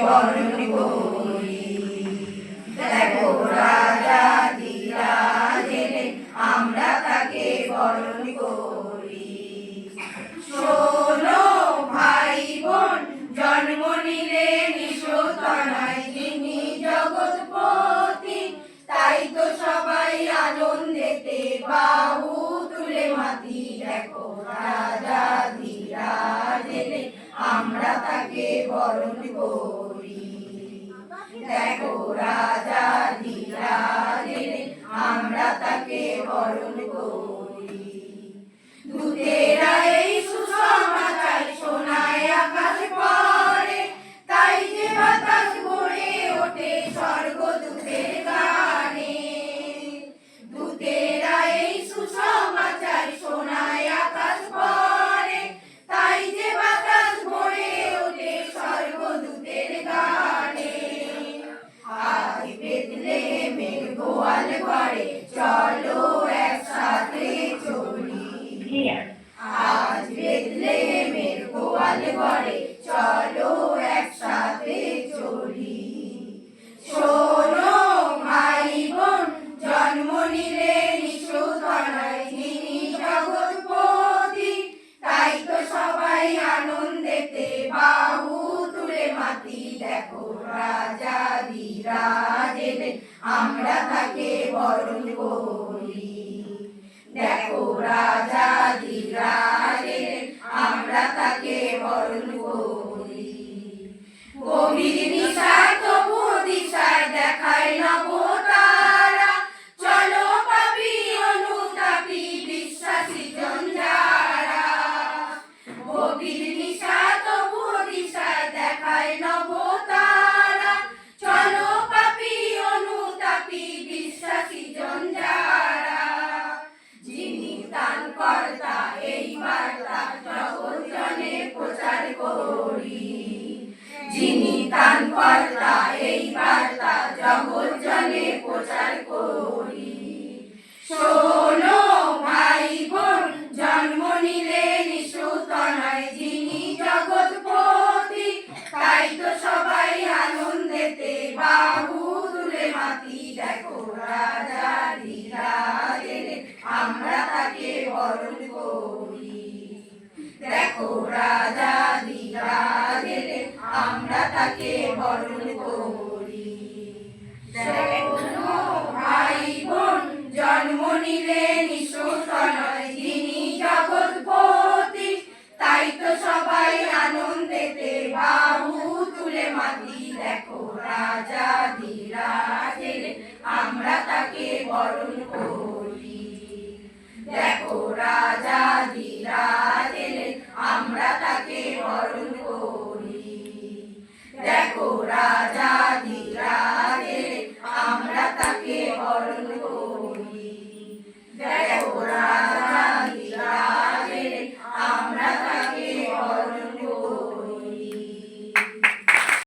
বরণ করি। দেখো রাজা ধীরাজ এলেন, আমরা তাকে বরণ করি। শোনো ভাই বোন, জন্ম নিলেন ঈশ্বরতনয় যিনি জগৎপতি, তাই তো সবাই আনন্দেতে বাহু তুলে মাতি। দেখো রাজা ধীরাজ এলেন, আমরা তাকে বরণ করি। দেখো রাজা ধীরাজ এলেন, আমরা তাকে বরণ করি। দূতেরা এই সুসমাচার শোনায় আকাশ পারে, তাই যে বাতাস ভরে ওঠে স্বর্গদূতের গানে। দূতেরা এই সুসমাচার শোনায় আকাশ পারে, তাই যে বাতাস ভরে ওঠে স্বর্গদূতের গানে। আজ বেথলেহেমের গোয়াল ঘরে চলো একসাথে চলি। আজ বেথলেহেমের গোয়াল ঘরে চলো একসাথে চলি। শোনো ভাই বোন, জন্ম নিলেন ঈশ্বরতনয় যিনি জগৎপতি, তাই তো সবাই আনন্দেতে বাহু তুলে মাতি। দেখো রাজা ধীরাজ এলেন, আমরা তাকে বরণ করি। দেখো রাজা ধীরাজ এলেন, আমরা তাকে বরণ করি। গভীর নিশায় তবু দিশায় দেখায় নবতারা, চলো পাপী অনুতাপী বিশ্বাসী জন যারা। গভীর নিশায় তবু দিশায় দেখায় নবতারা, চলো পাপী অনুতাপী বিশ্বাসী জন যারা। যিনি ত্রাণকর্তা এই বার্তা জগৎ জনে প্রচার করি। যিনি ত্রাণকর্তা এই বার্তা জগৎ জনে প্রচার করি। শোনো ভাই বোন, জন্ম নিলেন ঈশ্বরতনয় যিনি জগৎপতি, তাই তো সবাই আনন্দেতে বাহু তুলে মাতি। দেখো রাজা ধীরাজ এলেন, আমরা তাকে বরণ করি। দেখো রাজা ধীরাজ এলেন, আমরা তাকে বরণ করি। শোনো ভাই বোন, জন্ম নিলেন ঈশ্বরতনয় যিনি জগৎপতি, তাই তো সবাই আনন্দেতে বাহু তুলে মাতি। দেখো রাজা ধীরাজ এলেন, আমরা তাকে বরণ করি। দেখো রাজা ধীরাজ এলেন, আমরা তাকে বরণ করি। দেখো রাজা